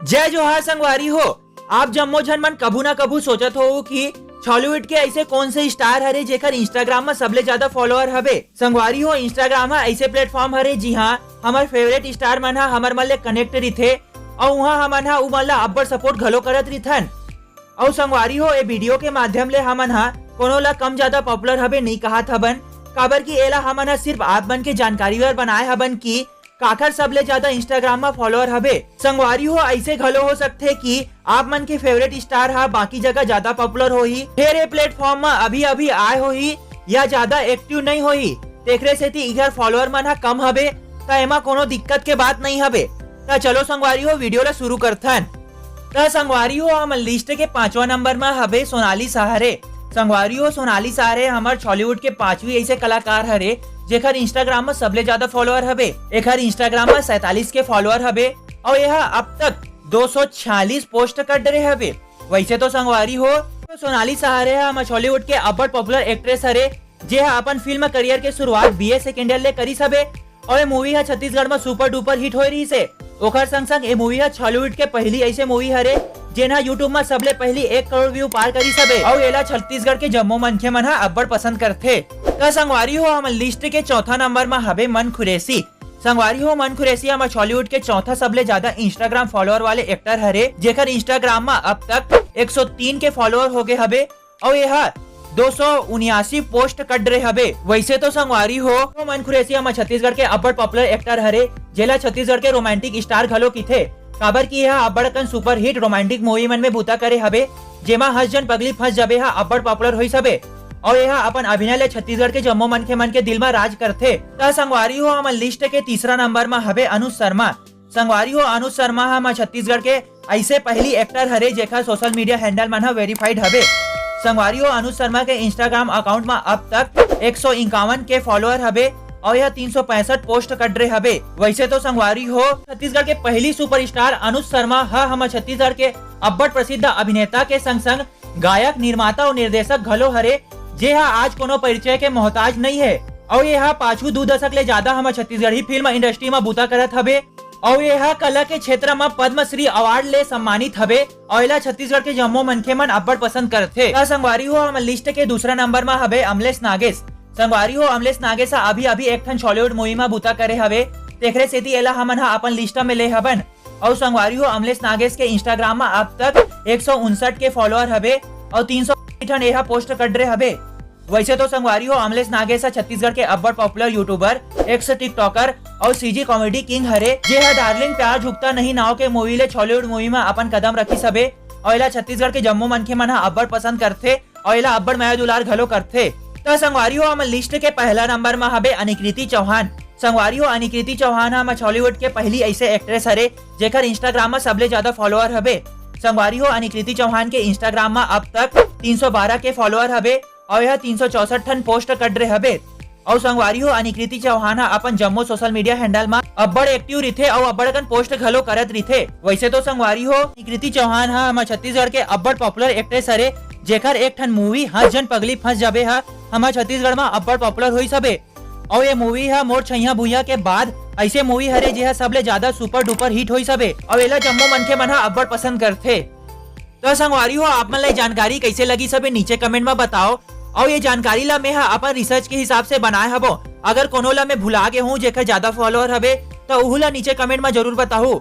जय जोहार संगवारी हो। आप जम्मो झन मन कभू ना कभू सोचत हो कि बॉलीवुड के ऐसे कौन से स्टार हरे जेकर इंस्टाग्राम में सबले ज्यादा फॉलोअर हवे। संगवारी हो, इंस्टाग्राम है ऐसे प्लेटफॉर्म हरे जी हाँ हमार फेवरेट स्टार मन हमर मन ले कनेक्ट रहिथे और वहाँ हमन उ मन ला अब्बड़ सपोर्ट घलो करत रहिथन। और संगवारी हो, ए वीडियो के माध्यम ले हमन कोनो ला कम ज्यादा पॉपुलर हबे नहीं कहत हबन, काबर की एला हमन सिर्फ आप मन के जानकारी बर बनाए हबन की काखर सबले ज्यादा इंस्टाग्राम में फॉलोअर हबे। संगवारी हो, ऐसे घलो हो सकथे कि आप मन के फेवरेट स्टार बाकी जगह ज्यादा पॉपुलर होही, फिर ये प्लेटफॉर्म में अभी अभी आए होही या ज्यादा एक्टिव नहीं होही, तेखरे सेती इधर फॉलोअर मन कम हबे त एमा कोनो दिक्कत के बात नहीं हबे। त चलो संगवारी हो, वीडियो ला शुरू करथन। त संगवारी हो, हम लिस्ट के 5वां नंबर में हबे सोनाली सहारे। संगवारी हो, सोनाली सहारे हमार बॉलीवुड के 5वीं ऐसे कलाकार हरे जेकर इंस्टाग्राम में सबले ज्यादा फॉलोअर हबे। एकर इंस्टाग्राम में 47 के फॉलोअर हबे और यह अब तक 246 पोस्ट कर डरे हबे। वैसे तो संगवारी हो, तो सोनाली सहारे हमार बॉलीवुड के अब्बड़ पॉपुलर एक्ट्रेस हरे जे अपन फिल्म करियर के शुरुआत BA सेकेंड ईयर ले करिस हबे और ये मूवी छत्तीसगढ़ में सुपर डुपर हिट होई रही से। ओकर संग संग ये मूवी बॉलीवुड के पहली ऐसे मूवी हरे जेना यूट्यूब में सबले पहली 1 करोड़ व्यू पार करी सबे और एला छत्तीसगढ़ के जम्मो मनखे मन अब्बड़ पसंद करथे। त संगवारी हो, हम लिस्ट के 4था नंबर में हबे मन खुरेसी। संगवारी हो, मन खुरेसी हमार बॉलीवुड के 4था सबले ज्यादा इंस्टाग्राम फॉलोअर वाले एक्टर हरे जेकर इंस्टाग्राम में अब तक 103 के फॉलोअर हो गए हबे और यह 279 पोस्ट कर रहे हबे। वैसे तो संगवारी हो, मन खुरेसी हमार छत्तीसगढ़ के अब्बड़ पॉपुलर एक्टर हरे जेला छत्तीसगढ़ के रोमांटिक स्टार घलो कीथे, काबर की यह अब्बड़ कन सुपर हिट रोमांटिक मूवी मन में बूता करे हबे जेमा हस जन पगली फंस जबे अब्बड़ पॉपुलर होई सबे और यह अपन अभिनय ले छत्तीसगढ़ के जम्मो मन के दिल में राज करथे। त संगवारी हो, हम लिस्ट के 3रा नंबर में हबे अनुज शर्मा। संगवारी हो, अनुज शर्मा हमार छत्तीसगढ़ के ऐसे पहली एक्टर हरे जेकर सोशल मीडिया हैंडल मन वेरीफाइड हबे। संगवारी हो, अनुज शर्मा के इंस्टाग्राम अकाउंट में अब तक 151 के फॉलोअर हबे और यह 365 पोस्ट कर रहे हबे। वैसे तो संगवारी हो, छत्तीसगढ़ के पहली सुपरस्टार अनुज शर्मा हमार छत्तीसगढ़ के अब्बड़ प्रसिद्ध अभिनेता के संग संग गायक, निर्माता और निर्देशक घलो हरे जे आज कोनो परिचय के मोहताज नहीं है और यह पाछू 2 दशक ले ज्यादा हमार छत्तीसगढ़ी फिल्म इंडस्ट्री में बूता करत हबे और यह कला के क्षेत्र में पद्मश्री अवार्ड ले सम्मानित हबे और एला छत्तीसगढ़ के जम्मो मनखे मन अब्बड़ पसंद करथे। संगवारी हो, हम लिस्ट के 2रा नंबर में हबे अमलेश नागेश। संगवारी हो, अमलेश नागेश अभी अभी एक ठन बॉलीवुड मूवी में बूता करे हवे, तेखरे सेती एला हमन अपन लिस्ट में ले हबन। और संगवारी हो, अमलेश नागेश के इंस्टाग्राम में अब तक 159 के फॉलोअर हबे और 300 एहा पोस्ट कर रहे हबे। वैसे तो संगवारी हो, अमलेश नागेश छत्तीसगढ़ के अब्बड़ पॉपुलर यूट्यूबर, एक्स टिकटॉकर और CG कॉमेडी किंग हरे जे डार्लिंग प्यार झुकता नहीं नाव के मूवी ले बॉलीवुड मूवी में अपन कदम रखी सबे और एला छत्तीसगढ़ के जम्मो मनखे मन अब्बड़ पसंद करथे और एला अब्बड़ माया दुलार घलो करथे। तो संगवारी हो, हम लिस्ट के 1ला नंबर में हबे अनिकृति चौहान। संगवारी हो, अनिकृति चौहान हमार बॉलीवुड के पहली ऐसे एक्ट्रेस हरे जेकर इंस्टाग्राम में सबले ज्यादा फॉलोअर हबे। संगवारी हो, अनिकृति चौहान के इंस्टाग्राम में अब तक 312 के फॉलोअर हबे और यह 364 ठन पोस्ट कर रहे हबे। और संगवारी हो, अनिकृति चौहान अपन जम्मो सोशल मीडिया हैंडल में अब्बड़ एक्टिव रहिथे और अब्बड़ कन पोस्ट घलो करत रहिथे। वैसे तो संगवारी हो, अनिकृति चौहान हमार छत्तीसगढ़ के अब्बड़ पॉपुलर एक्ट्रेस हरे जेकर एक ठन मूवी हस जन पगली फंस जाबे हमार छत्तीसगढ़ में अब्बड़ पॉपुलर होई सबे और ये मूवी मोर छैया भुइया के बाद ऐसे मूवी हरे जे सबले ज्यादा सुपर डुपर हिट होई सबे और एला जम्मो मनखे मन अब्बड़ पसंद करथे। तो संगवारी हो, आप मन ला जानकारी कैसे लगी सबे नीचे कमेंट में बताओ और ये जानकारी ला मैं अपन रिसर्च के हिसाब से बनाए हबो। अगर कोनो ला मैं भुला गे हूँ जेकर ज्यादा फॉलोअर हबे तो उहू ला नीचे कमेंट में जरूर बताओ।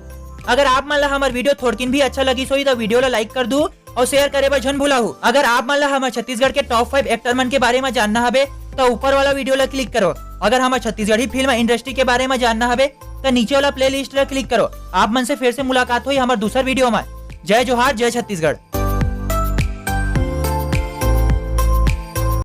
अगर आप मन ला हमार वीडियो थोड़किन भी अच्छा लगी सोई तो वीडियो ला लाइक कर दू और शेयर करे बर झन भुलाहू। अगर आप मन ला हमार छत्तीसगढ़ के टॉप 5 एक्टर मन के बारे में जानना हबे तो ऊपर वाला वीडियो ला क्लिक करो। अगर हमार छत्तीसगढ़ी फिल्म इंडस्ट्री के बारे में जानना हबे तो नीचे वाला प्लेलिस्ट ला क्लिक करो। आप मन से फिर से मुलाकात हुई हमार दूसर वीडियो में। जय जोहार, जय छत्तीसगढ़।